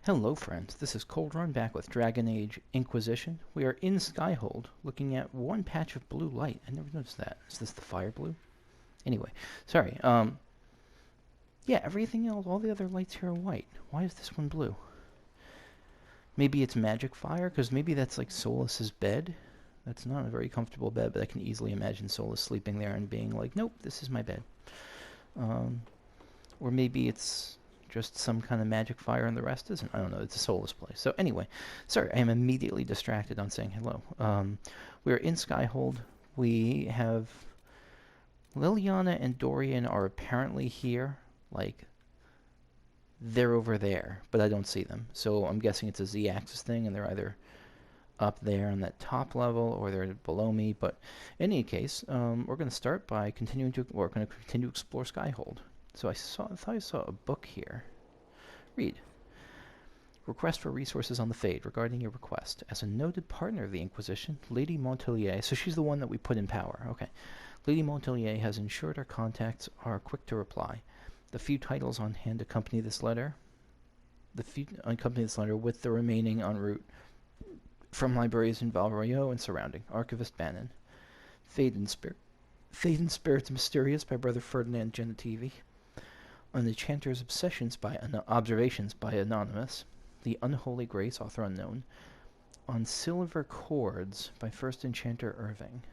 Hello friends, this is Cold Run back with Dragon Age Inquisition. We are in Skyhold, looking at one patch of blue light. I never noticed that. Is this the fire blue? Anyway, sorry. Yeah, everything else, all the other lights here are white. Why is this one blue? Maybe it's magic fire, because maybe that's like Solas's bed. That's not a very comfortable bed, but I can easily imagine Solas sleeping there and being like, nope, this is my bed. Or maybe it's just some kind of magic fire and the rest isn't. I don't know. It's a soulless place. So anyway, sorry, I am immediately distracted on saying hello. We're in Skyhold. We have Leliana and Dorian are apparently here. Like, they're over there, but I don't see them. So I'm guessing it's a Z-axis thing, and they're either up there on that top level or they're below me. But in any case, we're going to start by continuing to explore Skyhold. So I thought I saw a book here. Read. Request for resources on the Fade. Regarding your request. As a noted partner of the Inquisition, Lady Montelier, so she's the one that we put in power. Okay. Lady Montelier has ensured our contacts are quick to reply. The few titles on hand accompany this letter. With the remaining en route from libraries in Valroyo and surrounding. Archivist Bannon. Fade and Spirits Mysterious by Brother Ferdinand Genetivi. On the Chanter's Observations by Anonymous. The Unholy Grace, author unknown. On Silver Chords by First Enchanter Irving.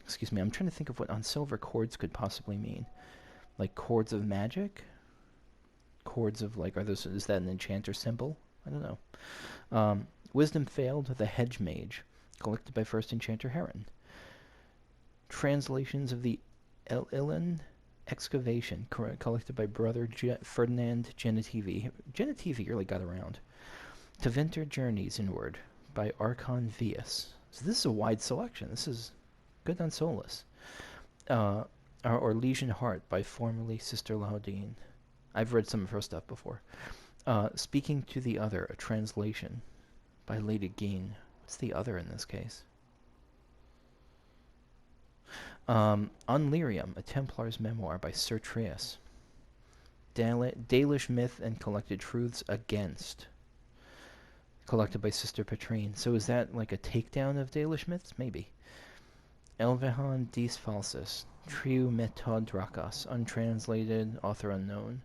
Excuse me, I'm trying to think of what on silver chords could possibly mean. Like chords of magic? Chords of is that an enchanter symbol? I don't know. Wisdom Failed, The Hedge Mage, collected by First Enchanter Heron. Translations of the Ilan Excavation, collected by Brother Ferdinand Genetivi. Genetivi really got around. Tevinter Journeys Inward by Archon Vius. So this is a wide selection. This is good on Solas. Or Legion Heart by formerly Sister Laudine. I've read some of her stuff before. Speaking to the Other, a translation by Lady Geen. What's the other in this case? Unlyrium, a Templar's memoir by Sir Treus. Dalish Myth and Collected Truths Against, collected by Sister Petrine. So is that like a takedown of Dalish myths? Maybe. Elvehan Dis Falsis, Triu Metod Drakos, untranslated, author unknown.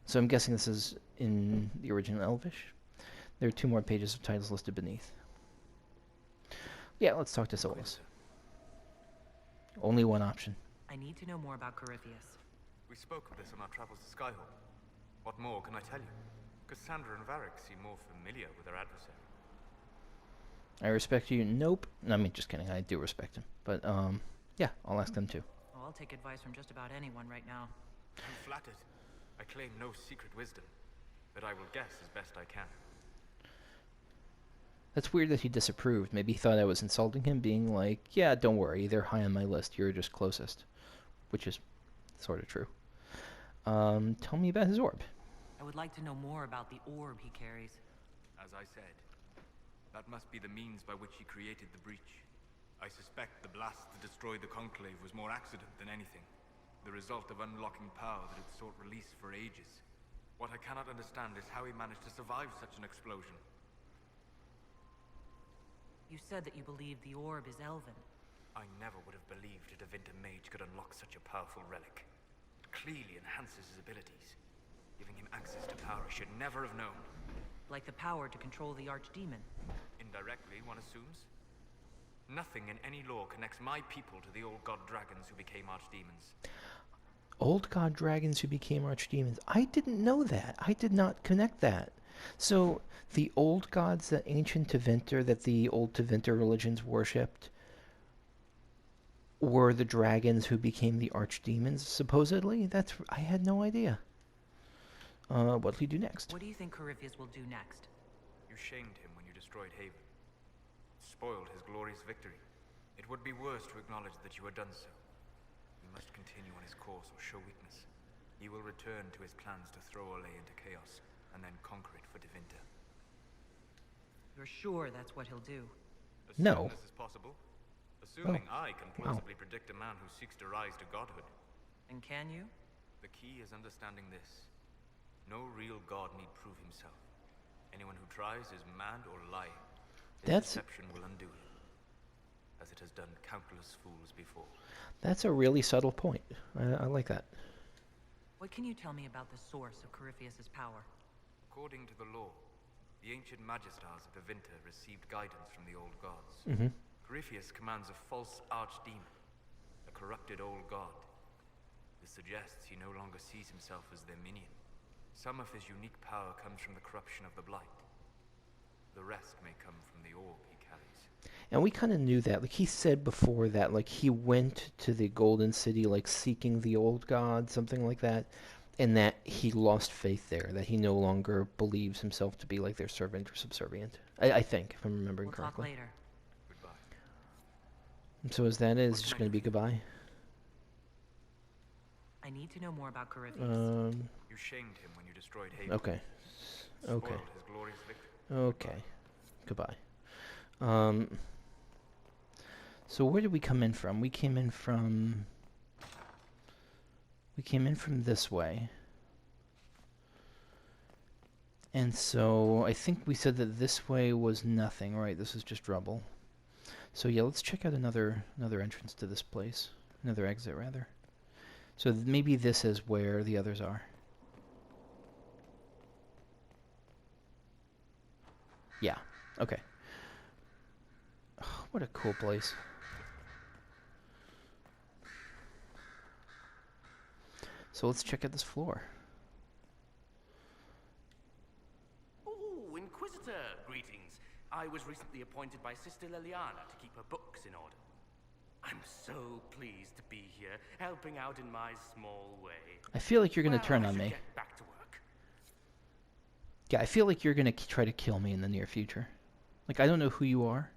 So I'm guessing this is in the original Elvish. There are 2 more pages of titles listed beneath. Yeah, let's talk to Solas. Only one option. I need to know more about Corypheus. We spoke of this on our travels to Skyhold. What more can I tell you? Cassandra and Varric seem more familiar with their adversary. I respect you. Nope. I mean, just kidding. I do respect him. But, yeah, I'll ask them too. Well, I'll take advice from just about anyone right now. I'm flattered. I claim no secret wisdom, but I will guess as best I can. That's weird that he disapproved. Maybe he thought I was insulting him, being like, yeah, don't worry, they're high on my list, you're just closest. Which is sort of true. Tell me about his orb. I would like to know more about the orb he carries. As I said, that must be the means by which he created the breach. I suspect the blast to destroy the Conclave was more accident than anything. The result of unlocking power that had sought release for ages. What I cannot understand is how he managed to survive such an explosion. You said that you believed the orb is elven. I never would have believed a Tevinter mage could unlock such a powerful relic. It clearly enhances his abilities, giving him access to power I should never have known. Like the power to control the archdemon. Indirectly, one assumes. Nothing in any lore connects my people to the old god dragons who became archdemons. Old god dragons who became archdemons. I didn't know that. I did not connect that. So, the old gods that ancient Tevinter, that the old Tevinter religions worshipped, were the dragons who became the archdemons, supposedly? I had no idea. What'll he do next? What do you think Corypheus will do next? You shamed him when you destroyed Haven. Spoiled his glorious victory. It would be worse to acknowledge that you had done so. He must continue on his course or show weakness. He will return to his plans to throw Olay into chaos, and then conquer it for Tevinter. You're sure that's what he'll do? As No. soon as is possible. Assuming I can plausibly predict a man who seeks to rise to godhood. And can you? The key is understanding this. No real god need prove himself. Anyone who tries is mad or lying. His That's deception will undo him, as it has done countless fools before. that's a really subtle point. I like that. What can you tell me about the source of Corypheus's power? According to the law, the ancient Magistars of Tevinter received guidance from the old gods. Mm-hmm. Corypheus commands a false archdemon, a corrupted old god. This suggests he no longer sees himself as their minion. Some of his unique power comes from the corruption of the blight. The rest may come from the orb he carries. And we kind of knew that. Like, he said before that, like, he went to the Golden City, like, seeking the old god, something like that, and that he lost faith there, that he no longer believes himself to be, like, their servant or subservient. I think, if I'm remembering We'll correctly. talk later. Goodbye. And so as that is, just going to be goodbye. I need to know more about Corypheus. You shamed him when you destroyed Haven. Okay. Spoiled Okay. his glorious victory. Okay. Goodbye. So where did we come in from? We came in from this way. And so I think we said that this way was nothing, right? This is just rubble. So yeah, let's check out another entrance to this place. Another exit, rather. So maybe this is where the others are. Yeah. Okay. Oh, what a cool place. So let's check out this floor. Oh, Inquisitor, greetings. I was recently appointed by Sister Leliana to keep her books in order. I'm so pleased to be here, helping out in my small way. I feel like you're going to Well, turn I on should me. Get back to work. Yeah, I feel like you're going to try to kill me in the near future. Like, I don't know who you are.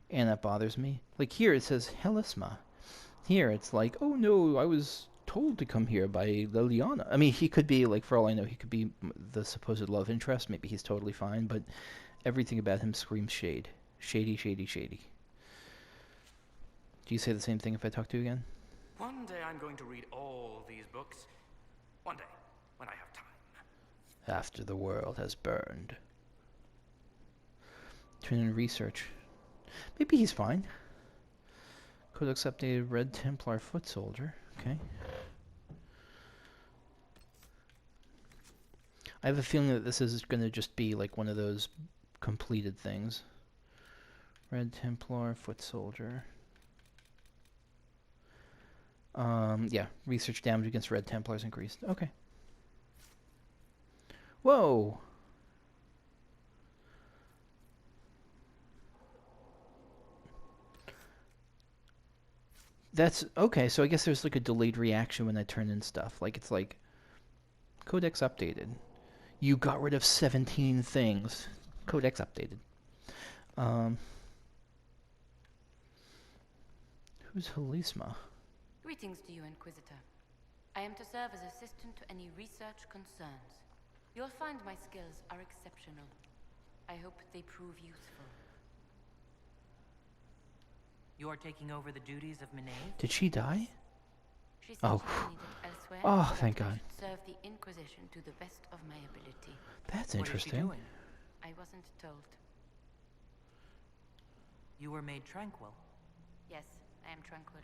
And that bothers me. Like, here it says Helisma. Here it's like, oh no, I was told to come here by Leliana. I mean, he could be, like, for all I know, he could be the supposed love interest. Maybe he's totally fine, but everything about him screams shade. Shady, shady, shady. Do you say the same thing if I talk to you again? One day I'm going to read all these books. One day, when I have time. After the world has burned. Turn in research. Maybe he's fine. Codex updated Red Templar foot soldier. Okay. I have a feeling that this is going to just be like one of those completed things. Red Templar foot soldier. Yeah, research damage against Red Templars increased. Okay. Whoa! That's okay, so I guess there's like a delayed reaction when I turn in stuff. Like, it's like, Codex updated. You got rid of 17 things. Codex updated. Who's Helisma? Greetings to you, Inquisitor. I am to serve as assistant to any research concerns. You'll find my skills are exceptional. I hope they prove useful. You are taking over the duties of Monnet? Did she die? She said Oh. she was needed elsewhere. Oh, so thank that I God. should serve the Inquisition to the best of my ability. That's What is she interesting. doing? I wasn't told. You were made tranquil. Yes, I am tranquil.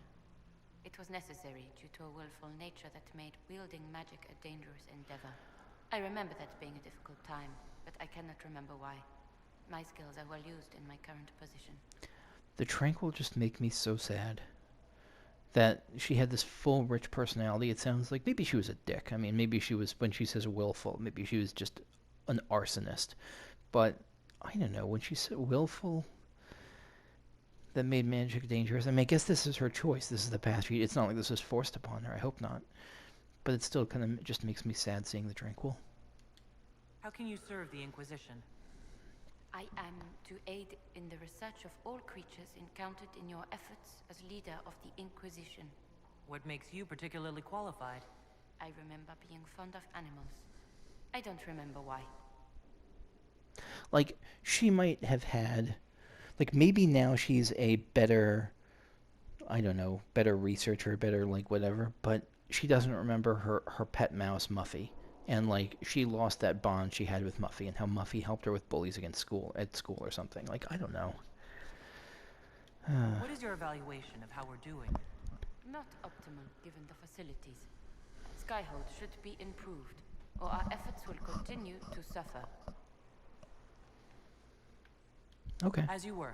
It was necessary due to a willful nature that made wielding magic a dangerous endeavor. I remember that being a difficult time, but I cannot remember why. My skills are well used in my current position. The Tranquil just make me so sad. That she had this full, rich personality. It sounds like maybe she was a dick. I mean, maybe she was, when she says willful, maybe she was just an arsonist. But, I don't know, when she said willful, that made magic dangerous. I mean, I guess this is her choice. This is the path it's not like this was forced upon her. I hope not. But it still kind of just makes me sad seeing the Tranquil. How can you serve the Inquisition? I am to aid in the research of all creatures encountered in your efforts as leader of the Inquisition. What makes you particularly qualified? I remember being fond of animals. I don't remember why. Like, she might have had... Like, maybe now she's a better... I don't know, better researcher, better, like, whatever. But she doesn't remember her pet mouse, Muffy. and like she lost that bond she had with Muffy, and how Muffy helped her with bullies against school at school or something. Like, I don't know. What is your evaluation of how we're doing? Not optimal given the facilities. Skyhold should be improved, or our efforts will continue to suffer. Okay. As you were.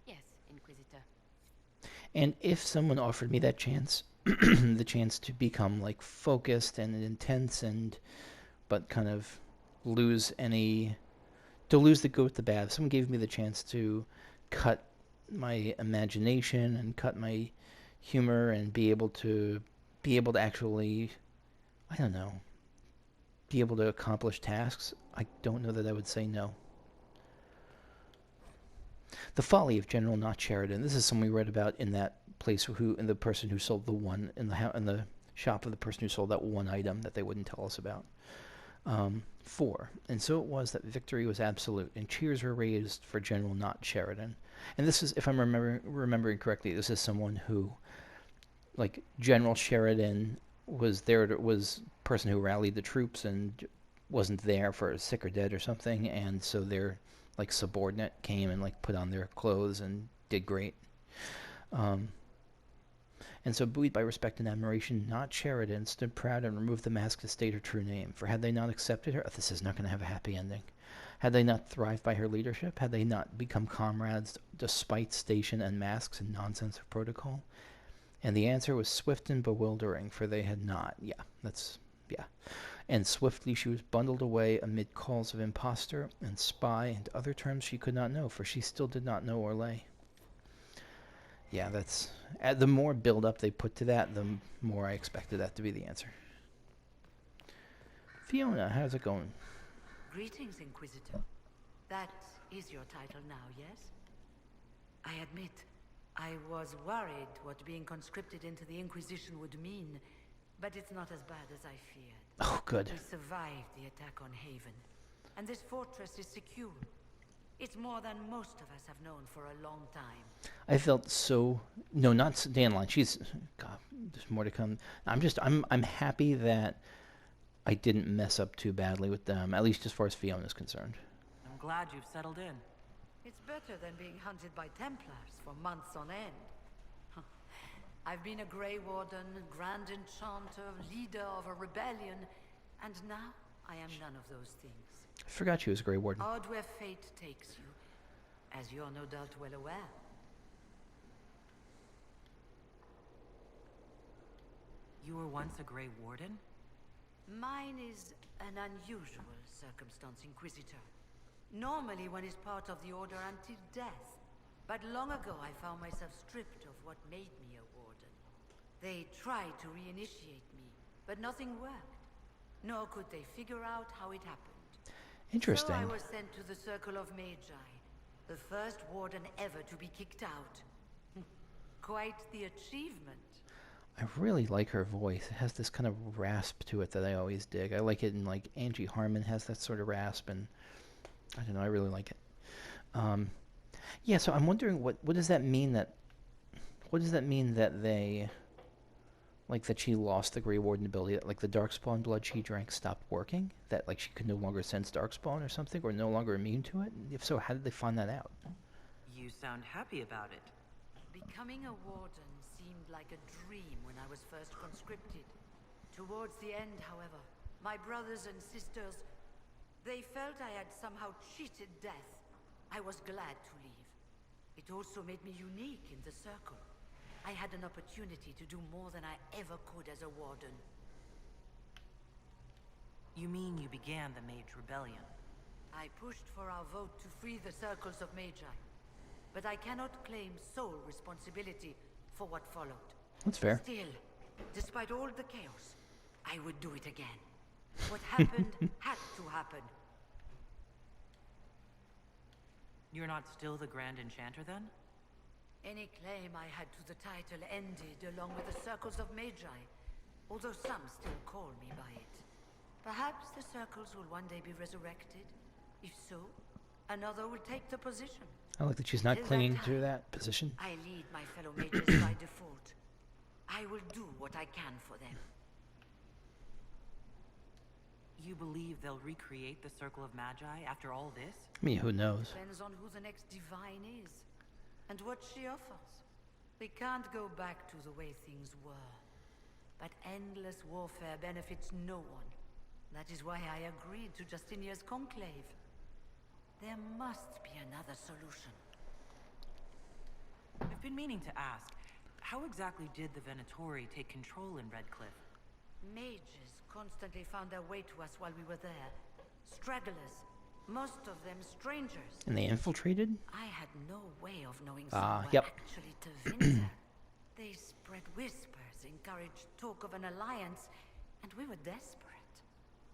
Yes, Inquisitor. And if someone offered me that chance, the chance to become like focused and intense, but kind of lose the good with the bad, if someone gave me the chance to cut my imagination and cut my humor and be able to actually, I don't know, be able to accomplish tasks, I don't know that I would say no. The folly of General Not Sheridan. This is something we read about in that place in the person who sold in the shop of the person who sold that one item that they wouldn't tell us about. 4. And so it was that victory was absolute, and cheers were raised for General Not Sheridan. And this is, if I'm remembering correctly, this is someone who, like, General Sheridan was person who rallied the troops and wasn't there for sick or dead or something, and so their like subordinate came and like put on their clothes and did great. And so, buoyed by respect and admiration, Not Sheridan stood proud and removed the mask to state her true name. For had they not accepted her, this is not going to have a happy ending. Had they not thrived by her leadership? Had they not become comrades despite station and masks and nonsense of protocol? And the answer was swift and bewildering, for they had not. Yeah. And swiftly she was bundled away amid calls of impostor and spy and other terms she could not know, for she still did not know Orlais. Yeah, that's... the more build-up they put to that, the more I expected that to be the answer. Fiona, how's it going? Greetings, Inquisitor. That is your title now, yes? I admit, I was worried what being conscripted into the Inquisition would mean, but it's not as bad as I feared. Oh, good. We survived the attack on Haven, and this fortress is secure. It's more than most of us have known for a long time. I felt so... No, not Danline. God, there's more to come. I'm happy that I didn't mess up too badly with them, at least as far as Fiona's concerned. I'm glad you've settled in. It's better than being hunted by Templars for months on end. I've been a Grey Warden, Grand Enchanter, leader of a rebellion, and now I am none of those things. I forgot she was a Grey Warden. Odd where fate takes you, as you're no doubt well aware. You were once a Grey Warden? Mine is an unusual circumstance, Inquisitor. Normally one is part of the Order until death. But long ago I found myself stripped of what made me a Warden. They tried to reinitiate me, but nothing worked. Nor could they figure out how it happened. Interesting. So I was sent to the Circle of Magi, the first Warden ever to be kicked out. Quite the achievement. I really like her voice. It has this kind of rasp to it that I always dig. I like it in, like, Angie Harmon has that sort of rasp, and I don't know, I really like it. Yeah, so I'm wondering what does that mean that they, like, that she lost the Grey Warden ability, that, like, the Darkspawn blood she drank stopped working? That, like, she could no longer sense Darkspawn or something, or no longer immune to it? If so, how did they find that out? You sound happy about it. Becoming a Warden seemed like a dream when I was first conscripted. Towards the end, however, my brothers and sisters, they felt I had somehow cheated death. I was glad to leave. It also made me unique in the Circle. I had an opportunity to do more than I ever could as a Warden. You mean you began the Mage Rebellion? I pushed for our vote to free the Circles of Magi. But I cannot claim sole responsibility for what followed. That's fair. Still, despite all the chaos, I would do it again. What happened had to happen. You're not still the Grand Enchanter, then? Any claim I had to the title ended along with the Circles of Magi, although some still call me by it. Perhaps the Circles will one day be resurrected. If so, another will take the position. I like that she's not clinging to that position. I lead my fellow mages by default. I will do what I can for them. you believe they'll recreate the Circle of Magi after all this? I mean, who knows? Depends on who the next divine is, and what she offers. We can't go back to the way things were. But endless warfare benefits no one. That is why I agreed to Justinia's conclave. There must be another solution. I've been meaning to ask, how exactly did the Venatori take control in Redcliffe? Mages constantly found their way to us while we were there. Stragglers, most of them strangers. And they infiltrated? I had no way of knowing some were Yep. actually Tevinter. They spread whispers, encouraged talk of an alliance, and we were desperate.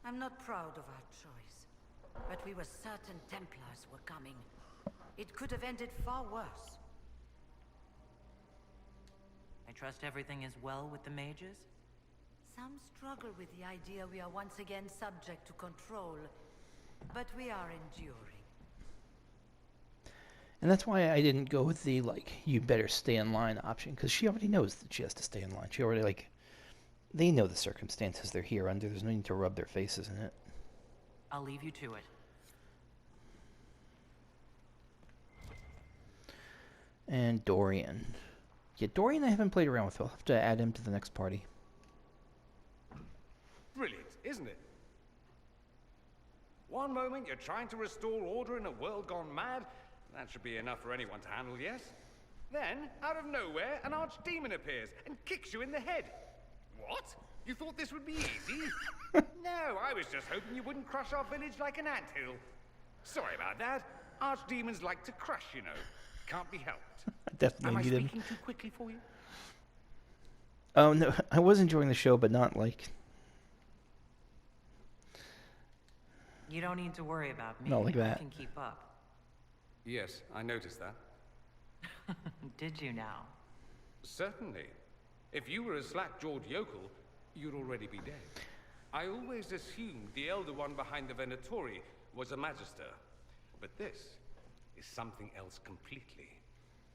I'm not proud of our choice, but we were certain Templars were coming. It could have ended far worse. I trust everything is well with the mages? Some struggle with the idea we are once again subject to control, but we are enduring. And that's why I didn't go with the, like, you better stay in line option, because she already knows that she has to stay in line. She already, like, they know the circumstances they're here under. There's no need to rub their faces in it. I'll leave you to it. And Dorian. Yeah, Dorian I haven't played around with. I'll have to add him to the next party. Brilliant, isn't it? One moment you're trying to restore order in a world gone mad. That should be enough for anyone to handle, yes? Then, out of nowhere, an archdemon appears and kicks you in the head. What? You thought this would be easy? No, I was just hoping you wouldn't crush our village like an anthill. Sorry about that. Archdemons like to crush, you know. Can't be helped. I definitely Am I need him. speaking too quickly for you? Oh, no, I was enjoying the show, but not, like... You don't need to worry about me. Not like that. I can keep up. Yes, I noticed that. Did you now? Certainly. If you were a slack-jawed yokel, you'd already be dead. I always assumed the Elder One behind the Venatori was a Magister. But this is something else completely.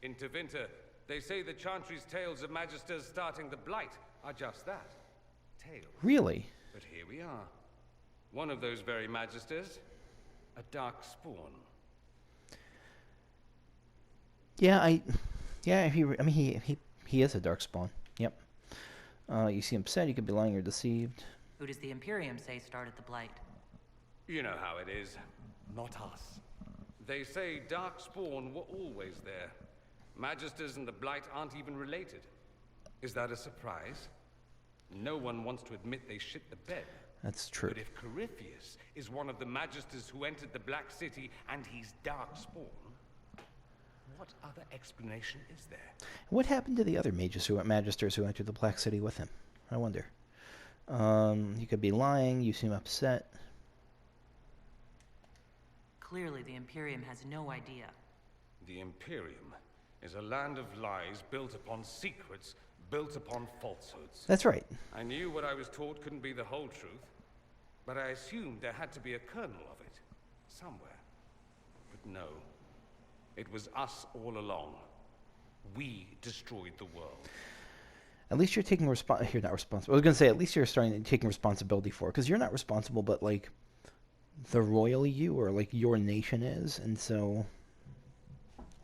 In Tevinter, they say the Chantry's tales of Magisters starting the Blight are just that. Tales. Really? But here we are. One of those very Magisters, a dark spawn. Yeah, I mean, he is a darkspawn. Yep. You see him said, you could be lying or deceived. Who does the Imperium say started the Blight? You know how it is. Not us. They say darkspawn were always there. Magisters and the Blight aren't even related. Is that a surprise? No one wants to admit they shit the bed. That's true. But if Corypheus is one of the Magisters who entered the Black City and he's darkspawn, what other explanation is there? What happened to the other magisters who entered the Black City with him? I wonder. You could be lying. You seem upset. Clearly, the Imperium has no idea. The Imperium is a land of lies built upon secrets, built upon falsehoods. That's right. I knew what I was taught couldn't be the whole truth, but I assumed there had to be a kernel of it, somewhere. But no, it was us all along. We destroyed the world. At least you're taking You're not responsible. I was going to say, at least you're taking responsibility for it, because you're not responsible, but, like, the royal you, or, like, your nation is, and so...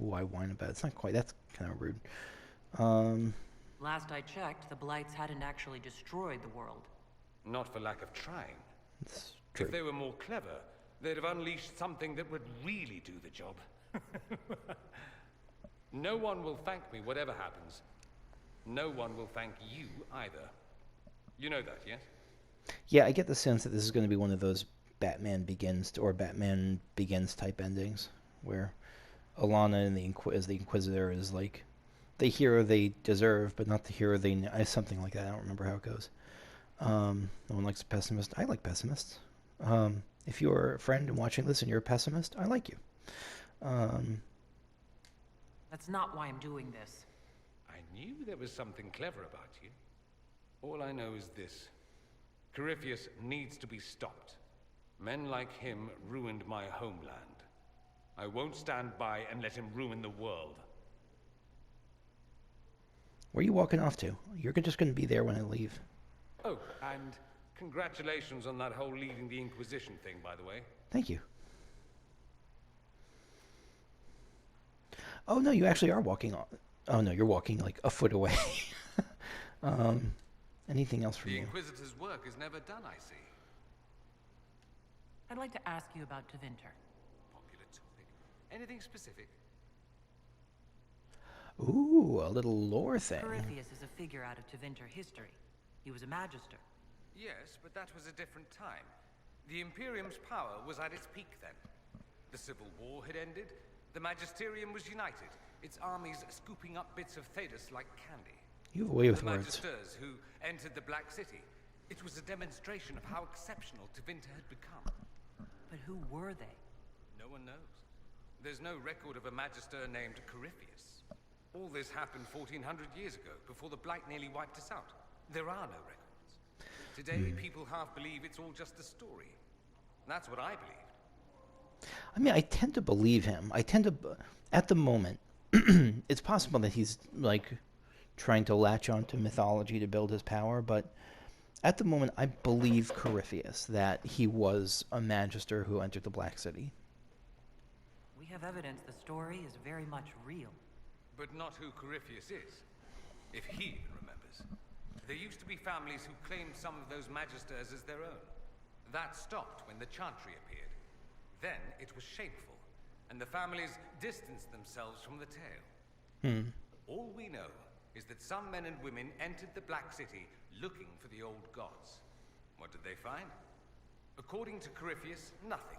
Ooh, I whine about it. It's not quite... That's kind of rude. Last I checked, the Blights hadn't actually destroyed the world. Not for lack of trying. It's true. If they were more clever, they'd have unleashed something that would really do the job. No one will thank me, whatever happens. No one will thank you either. You know that, yes? Yeah, I get the sense that this is going to be one of those Batman Begins type endings, where Alana as the Inquisitor is like the hero they deserve, but not the hero they something like that. I don't remember how it goes. No one likes a pessimist. I like pessimists. If you're a friend and watching this and you're a pessimist, I like you. That's not why I'm doing this. I knew there was something clever about you. All I know is this. Corypheus needs to be stopped. Men like him ruined my homeland. I won't stand by and let him ruin the world. Where are you walking off to? You're just going to be there when I leave. Oh, and Congratulations on that whole leading the Inquisition thing, by the way. Thank you. Oh, no, you actually are walking on... Oh, no, you're walking like a foot away. Anything else from The you? Inquisitor's work is never done, I see. I'd like to ask you about Tevinter. Popular topic. Anything specific? Ooh, a little lore thing. Corypheus is a figure out of Tevinter history. He was a magister. Yes, but that was a different time. The Imperium's power was at its peak then. The Civil War had ended. The Magisterium was united, its armies scooping up bits of Thedas like candy. You have a way with The words. Magisters who entered the Black City. It was a demonstration of how exceptional Tevinter had become. But who were they? No one knows. There's no record of a Magister named Corypheus. All this happened 1400 years ago, before the Blight nearly wiped us out. There are no records. Today, people half believe it's all just a story. That's what I believed. I mean, I tend to believe him. I tend to... At the moment, it's possible that he's, like, trying to latch onto mythology to build his power, but at the moment, I believe Corypheus, that he was a magister who entered the Black City. We have evidence the story is very much real. But not who Corypheus is. If he remembers. There used to be families who claimed some of those Magisters as their own. That stopped when the Chantry appeared. Then it was shameful, and the families distanced themselves from the tale. All we know is that some men and women entered the Black City looking for the old gods. What did they find? According to Corypheus, nothing.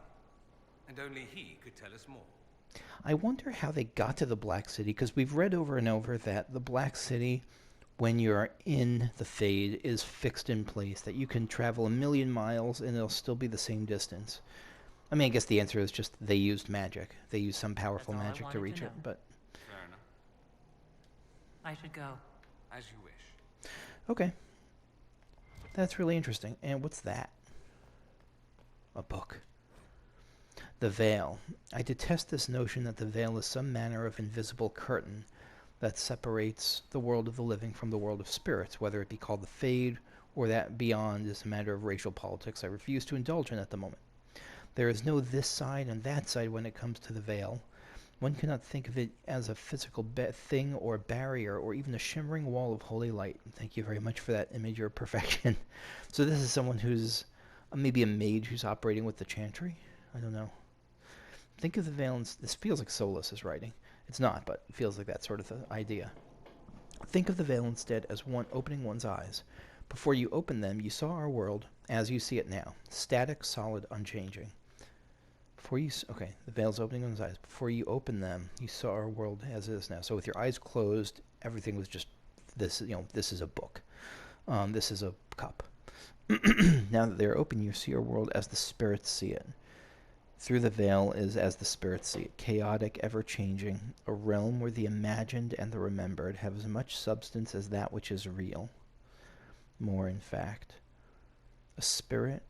And only he could tell us more. I wonder how they got to the Black City, because we've read over and over that the Black City, when you're in the Fade, is fixed in place, that you can travel 1,000,000 miles and it'll still be the same distance. I mean, I guess the answer is just they used magic. They used some powerful That's all I magic to wanted reach to it, know. but... Fair enough. I should go. As you wish. Okay. That's really interesting. And what's that? A book. The Veil. I detest this notion that the veil is some manner of invisible curtain that separates the world of the living from the world of spirits, whether it be called the Fade or that beyond is a matter of racial politics I refuse to indulge in at the moment. There is no this side and that side when it comes to the veil. One cannot think of it as a physical thing or barrier or even a shimmering wall of holy light. Thank you very much for that image of perfection. So this is someone who's maybe a mage who's operating with the Chantry? I don't know. Think of the veil, this feels like Solas is writing. It's not, but it feels like that sort of idea. Think of the veil instead as one opening one's eyes. Before you opened them, you saw our world as you see it now. Static, solid, unchanging. Okay, the veil's opening one's eyes. Before you opened them, you saw our world as it is now. So with your eyes closed, everything was just this, this is a book. This is a cup. Now that they're open, you see our world as the spirits see it. Through the veil is as the spirits see it, chaotic, ever-changing, a realm where the imagined and the remembered have as much substance as that which is real. More, in fact. A spirit...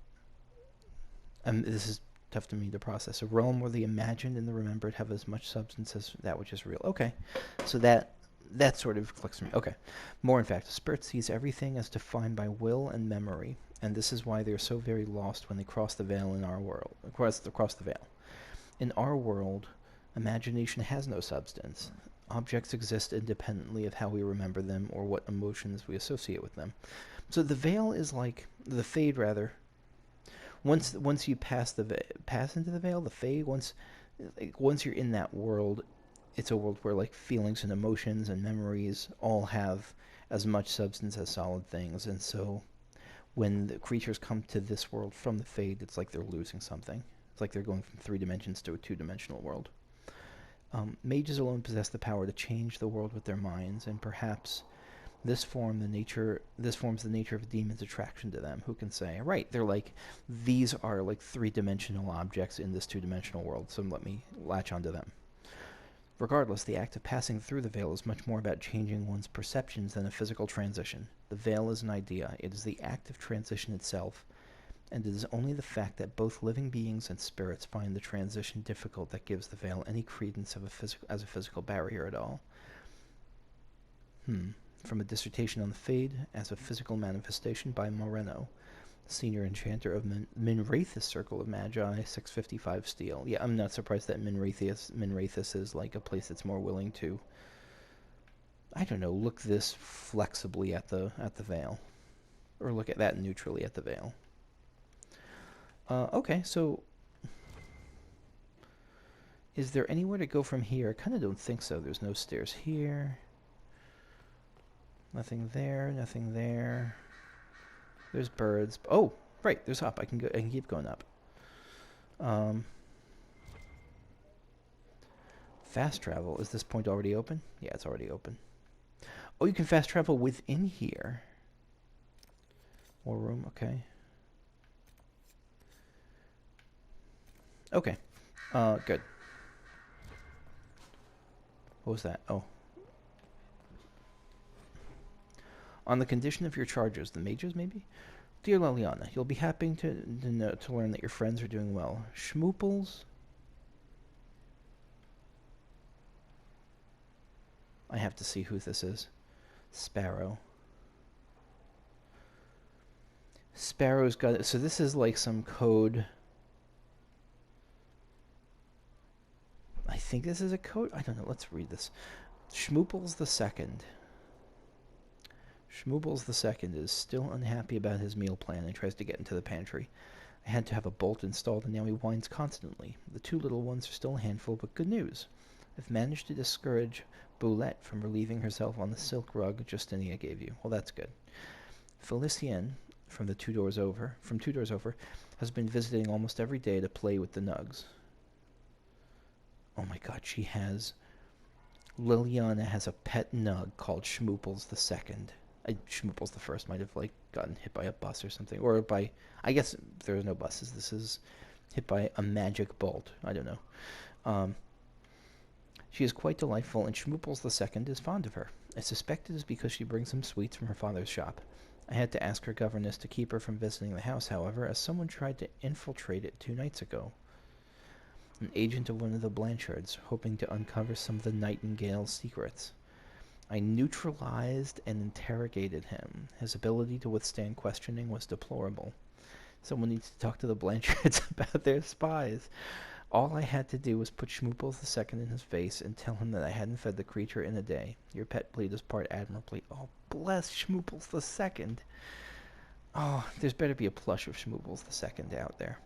this is tough to me to process. A realm where the imagined and the remembered have as much substance as that which is real. Okay, so that sort of clicks to me. Okay. More, in fact, a spirit sees everything as defined by will and memory, and this is why they're so very lost when they cross the veil in our world. Across the veil. In our world, imagination has no substance. Objects exist independently of how we remember them or what emotions we associate with them. So the veil is like the Fade, rather. Once you pass into the veil, the Fade. Once you're in that world, it's a world where like feelings and emotions and memories all have as much substance as solid things, and so when the creatures come to this world from the Fade, it's like they're losing something. It's like they're going from 3 dimensions to a 2-dimensional world. Mages alone possess the power to change the world with their minds, and perhaps this forms the nature of a demon's attraction to them. Who can say? Right, they're like, these are like 3-dimensional objects in this 2-dimensional world, so let me latch onto them. Regardless, the act of passing through the veil is much more about changing one's perceptions than a physical transition. The veil is an idea. It is the act of transition itself, and it is only the fact that both living beings and spirits find the transition difficult that gives the veil any credence as a physical barrier at all. From a dissertation on the Fade as a physical manifestation by Moreno. Senior Enchanter of Minrathis Circle of Magi, 655 steel. Yeah, I'm not surprised that Minrathis is like a place that's more willing to, I don't know, look this flexibly at the veil. Or look at that neutrally at the veil. Okay, so is there anywhere to go from here? I kind of don't think so. There's no stairs here. Nothing there, nothing there. There's birds. Oh, right, there's up. I can keep going up. Fast travel. Is this point already open? Yeah, it's already open. Oh, you can fast travel within here. More room, okay. Okay. Good. What was that? Oh. On the condition of your charges, the mages, maybe? Dear Leliana, you'll be happy to learn that your friends are doing well. Schmooples? I have to see who this is. Sparrow. Sparrow's got it. So this is like some code. I think this is a code. I don't know. Let's read this. Schmooples the Second. Schmooples the Second is still unhappy about his meal plan and tries to get into the pantry. I had to have a bolt installed and now he whines constantly. The two little ones are still a handful, but good news. I've managed to discourage Boulette from relieving herself on the silk rug Justinia gave you. Well, that's good. Felicien, from 2 doors over, has been visiting almost every day to play with the nugs. Oh my god, Leliana has a pet nug called Schmooples the Second. Schmooples the First might have, like, gotten hit by a bus or something. Or by, I guess there are no buses. This is hit by a magic bolt. I don't know. She is quite delightful, and Schmooples the Second is fond of her. I suspect it is because she brings him sweets from her father's shop. I had to ask her governess to keep her from visiting the house, however, as someone tried to infiltrate it 2 nights ago. An agent of one of the Blanchards, hoping to uncover some of the Nightingale's secrets. I neutralized and interrogated him. His ability to withstand questioning was deplorable. Someone needs to talk to the Blanchards about their spies. All I had to do was put Schmooples the Second in his face and tell him that I hadn't fed the creature in a day. Your pet played his part admirably. Oh, bless Schmooples the Second. Oh, there's better be a plush of Schmooples the Second out there.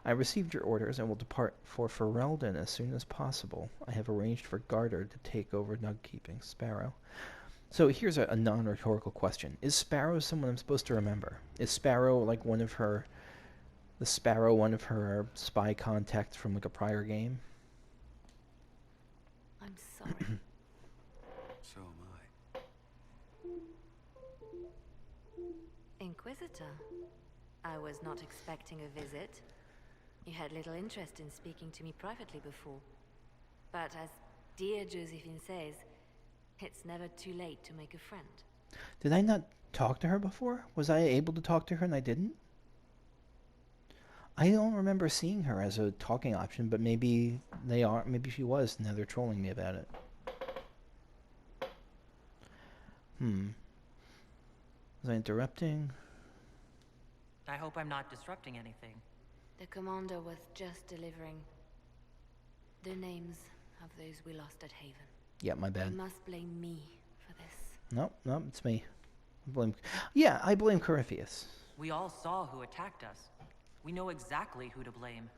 I received your orders and will depart for Ferelden as soon as possible. I have arranged for Garter to take over nug-keeping. Sparrow. So here's a non-rhetorical question. Is Sparrow someone I'm supposed to remember? Is Sparrow like one of her spy contacts from like a prior game? I'm sorry. So am I. Inquisitor, I was not expecting a visit. You had little interest in speaking to me privately before. But as dear Josephine says, it's never too late to make a friend. Did I not talk to her before? Was I able to talk to her and I didn't? I don't remember seeing her as a talking option, but maybe they are. Maybe she was. Now they're trolling me about it. Was I interrupting? I hope I'm not disrupting anything. The commander was just delivering the names of those we lost at Haven. Yeah, my bad. You must blame me for this. No, it's me. I blame Corypheus. We all saw who attacked us. We know exactly who to blame.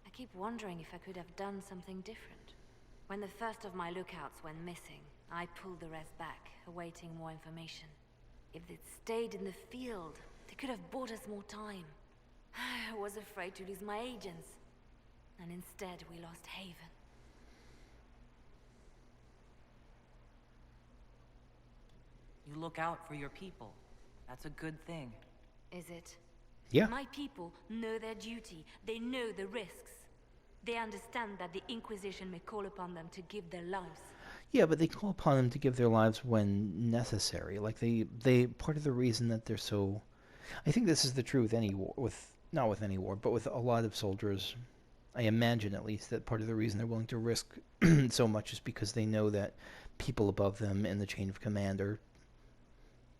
I keep wondering if I could have done something different. When the first of my lookouts went missing, I pulled the rest back, awaiting more information. If they'd stayed in the field, they could have bought us more time. I was afraid to lose my agents. And instead, we lost Haven. You look out for your people. That's a good thing. Is it? Yeah. My people know their duty. They know the risks. They understand that the Inquisition may call upon them to give their lives. Yeah, but they call upon them to give their lives when necessary. Like they part of the reason that they're so, I think this is the truth with any war, not with any war, but with a lot of soldiers. I imagine at least that part of the reason they're willing to risk so much is because they know that people above them in the chain of command are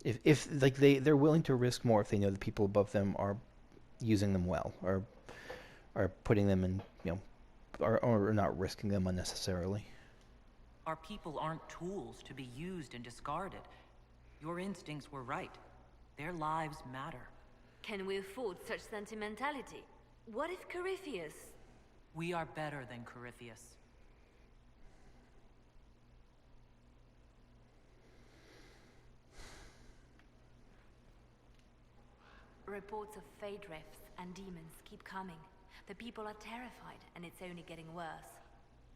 If like they're willing to risk more if they know the people above them are using them well, or are putting them in, or not risking them unnecessarily. Our people aren't tools to be used and discarded. Your instincts were right. Their lives matter. Can we afford such sentimentality? What if Corypheus... We are better than Corypheus. Reports of fade rifts and demons keep coming. The people are terrified, and it's only getting worse.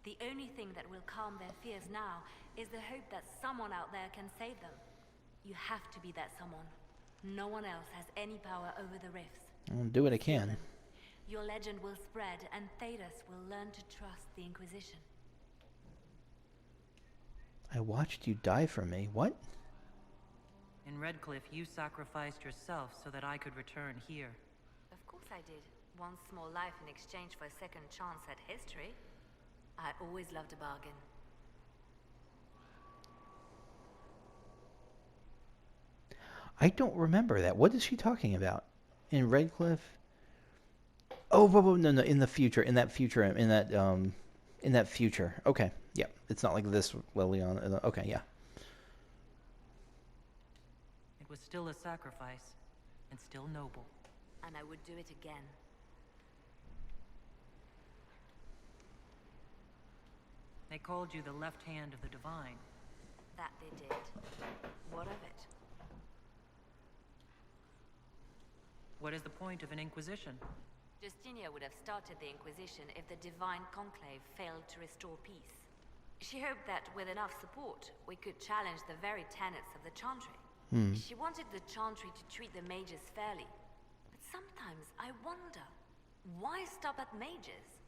The only thing that will calm their fears now is the hope that someone out there can save them. You have to be that someone. No one else has any power over the rifts. I'll do what I can. Your legend will spread, and Thedas will learn to trust the Inquisition. I watched you die for me. What? In Redcliffe, you sacrificed yourself so that I could return here. Of course I did. One small life in exchange for a second chance at history. I always loved a bargain. I don't remember that. What is she talking about? In Redcliffe? Oh, no, in the future. In that future. Okay, yeah. It's not like this, Leliana. Okay, yeah. It was still a sacrifice, and still noble. And I would do it again. They called you the left hand of the divine. That they did. What of it? What is the point of an Inquisition? Justinia would have started the Inquisition if the Divine Conclave failed to restore peace. She hoped that with enough support, we could challenge the very tenets of the Chantry. She wanted the Chantry to treat the mages fairly. But sometimes I wonder, why stop at mages?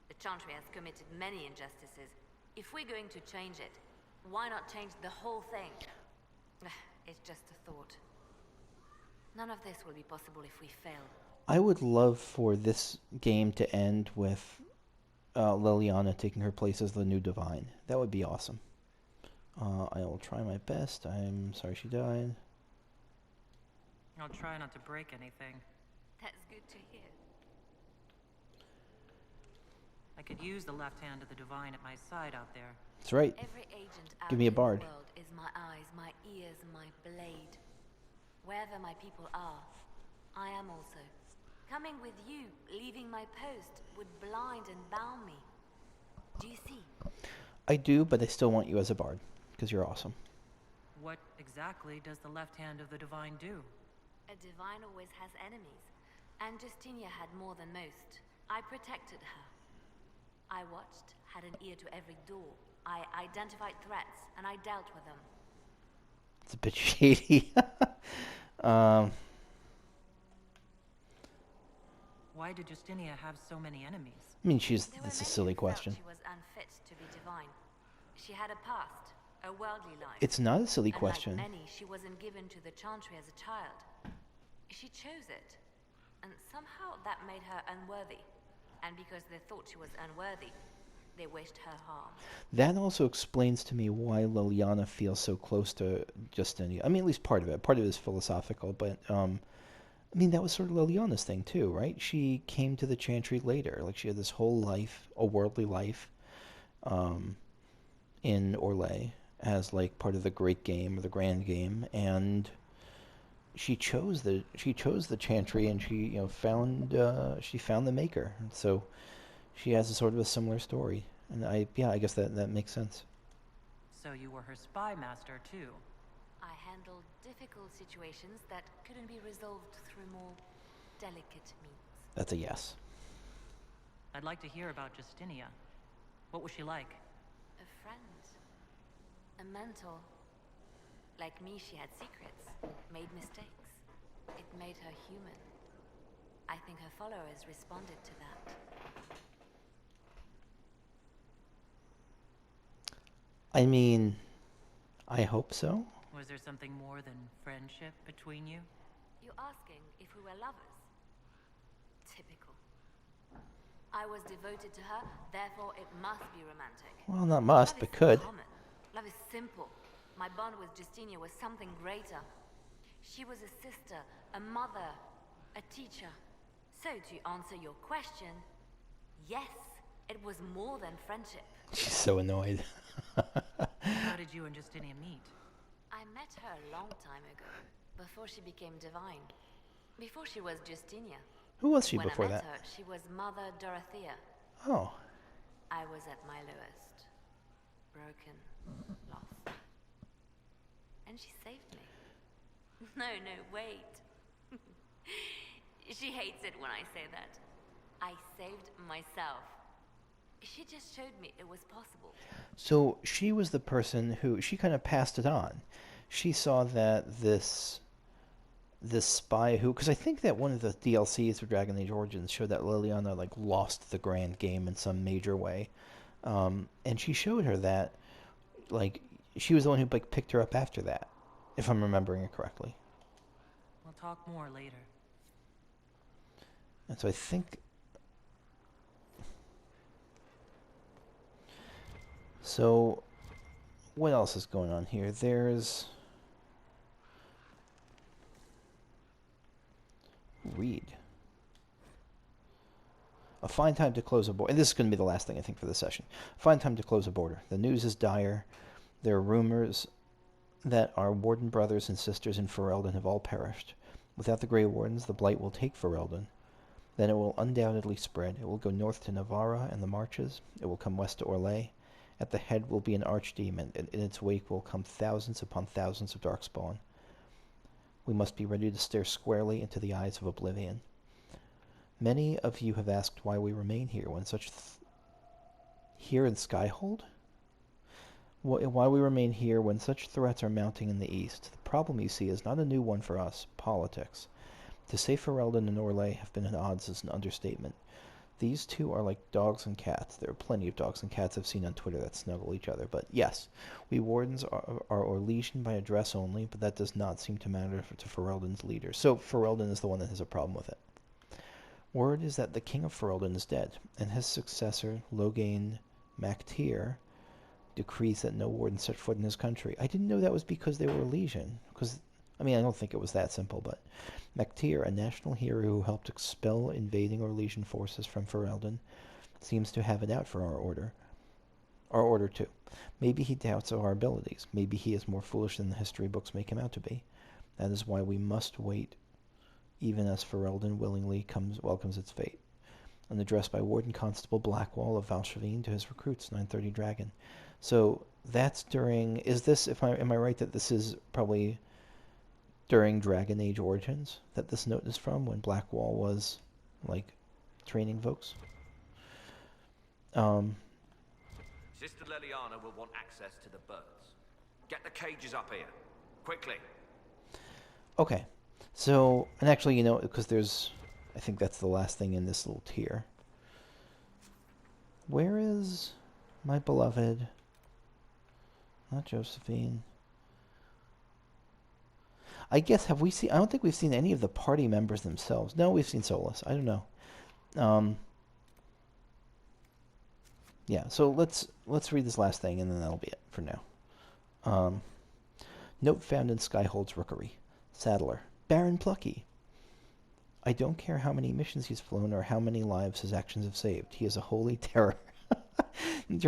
The Chantry has committed many injustices. If we're going to change it, why not change the whole thing? It's just a thought. None of this will be possible if we fail. I would love for this game to end with Leliana taking her place as the new divine. That would be awesome. I will try my best. I'm sorry she died. I'll try not to break anything. That's good to hear. I could use the left hand of the divine at my side out there. That's right. Every agent out Give me a in bard. the world is my eyes, my ears, my blade. Wherever my people are, I am also. Coming with you, leaving my post, would blind and bound me. Do you see? I do, but I still want you as a bard, because you're awesome. What exactly does the left hand of the divine do? A divine always has enemies, and Justinia had more than most. I protected her. I watched, had an ear to every door. I identified threats, and I dealt with them. It's a bit shady. Why did Justinia have so many enemies? I mean, There were that's a many silly who felt question. She was unfit to be divine. She had a past, a worldly life. It's not a silly And question. like many, she wasn't given to the Chantry as a child. She chose it, and somehow that made her unworthy. And because they thought she was unworthy, they wished her harm. That also explains to me why Leliana feels so close to Justinia. I mean, at least part of it. Part of it is philosophical, but I mean, that was sort of Leliana's thing too, right? She came to the Chantry later. Like, she had this whole life, a worldly life, in Orlais as like part of the great game or the grand game, and she chose the Chantry, and she found the Maker. So she has a sort of a similar story, and I guess that makes sense. So you were her spy master too. I handled difficult situations that couldn't be resolved through more delicate means. That's a yes. I'd like to hear about Justinia. What was she like? A friend. A mentor. Like me, she had secrets, made mistakes. It made her human. I think her followers responded to that. I mean, I hope so. Was there something more than friendship between you? You're asking if we were lovers? Typical. I was devoted to her, therefore it must be romantic. Well, not must, Love but is could. common. Love is simple. My bond with Justinia was something greater. She was a sister, a mother, a teacher. So to answer your question, yes, it was more than friendship. She's so annoyed. How did you and Justinia meet? I met her a long time ago, before she became divine. Before she was Justinia. Who was she When before I met that? her, she was Mother Dorothea. Oh. I was at my lowest. Broken, lost. And she saved me. No, wait. She hates it when I say that. I saved myself. She just showed me it was possible. So she was the person who, she kind of passed it on. She saw that this spy who, because I think that one of the DLCs for Dragon Age Origins showed that Leliana like lost the grand game in some major way. And she showed her that, like, she was the one who like picked her up after that, if I'm remembering it correctly. We'll talk more later. And so I think... So, what else is going on here? There's... Read. A fine time to close a border. And this is going to be the last thing, I think, for the session. A fine time to close a border. The news is dire. There are rumors that our warden brothers and sisters in Ferelden have all perished. Without the Grey Wardens, the Blight will take Ferelden. Then it will undoubtedly spread. It will go north to Navarra and the Marches. It will come west to Orlais. At the head will be an archdemon, and in its wake will come thousands upon thousands of darkspawn. We must be ready to stare squarely into the eyes of oblivion. Many of you have asked why we remain here when such... Here in Skyhold? Why we remain here when such threats are mounting in the east. The problem, you see, is not a new one for us. Politics. To say Ferelden and Orlais have been at odds is an understatement. These two are like dogs and cats. There are plenty of dogs and cats I've seen on Twitter that snuggle each other. But yes, we wardens are Orlesian by address only, but that does not seem to matter to Ferelden's leader. So Ferelden is the one that has a problem with it. Word is that the king of Ferelden is dead, and his successor, Loghain Mactyr, decrees that no warden set foot in his country. I didn't know that was because they were Orlesian. Because, I mean, I don't think it was that simple, but Mactyr, a national hero who helped expel invading Orlesian forces from Ferelden, seems to have it out for our order. Our order, too. Maybe he doubts our abilities. Maybe he is more foolish than the history books make him out to be. That is why we must wait, even as Ferelden willingly welcomes its fate. An address by Warden Constable Blackwall of Valshavine to his recruits, 930 Dragon. So that's during... am I right that this is probably during Dragon Age Origins that this note is from, when Blackwall was, like, training folks? Sister Leliana will want access to the birds. Get the cages up here. Quickly. Okay. So, and actually, you know, because there's... I think that's the last thing in this little tier. Where is my beloved... Not Josephine. I guess, have we seen... I don't think we've seen any of the party members themselves. No, we've seen Solas. I don't know. Yeah, so let's read this last thing, and then that'll be it for now. Note found in Skyhold's rookery. Saddler. Baron Plucky. I don't care how many missions he's flown or how many lives his actions have saved. He is a holy terror. He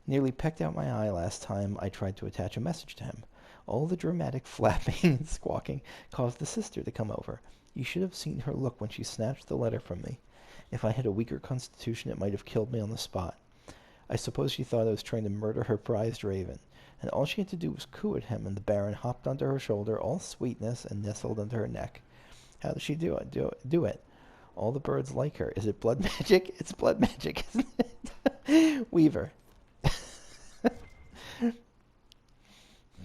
nearly pecked out my eye last time I tried to attach a message to him. All the dramatic flapping and squawking caused the sister to come over. You should have seen her look when she snatched the letter from me. If I had a weaker constitution, it might have killed me on the spot. I suppose she thought I was trying to murder her prized raven, and all she had to do was coo at him, and the Baron hopped onto her shoulder, all sweetness, and nestled under her neck. How does she do it? Do it. All the birds like her. Is it blood magic? It's blood magic, isn't it? Weaver.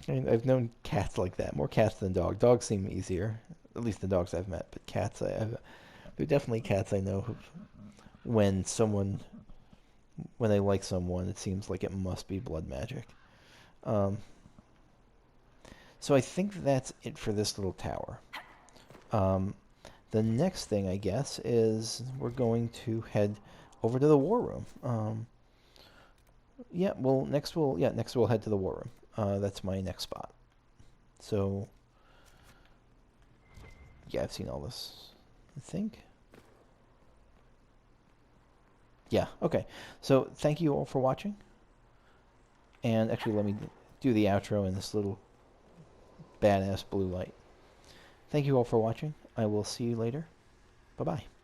I mean, I've known cats like that. More cats than dogs. Dogs seem easier. At least the dogs I've met. But cats, there are definitely cats I know who, when they like someone, it seems like it must be blood magic. So I think that's it for this little tower. The next thing, I guess, is we're going to head over to the war room. Next we'll head to the war room. That's my next spot. So Yeah, I've seen all this, I think. Yeah, okay. So thank you all for watching. And actually, let me do the outro in this little badass blue light. Thank you all for watching. I will see you later. Bye-bye.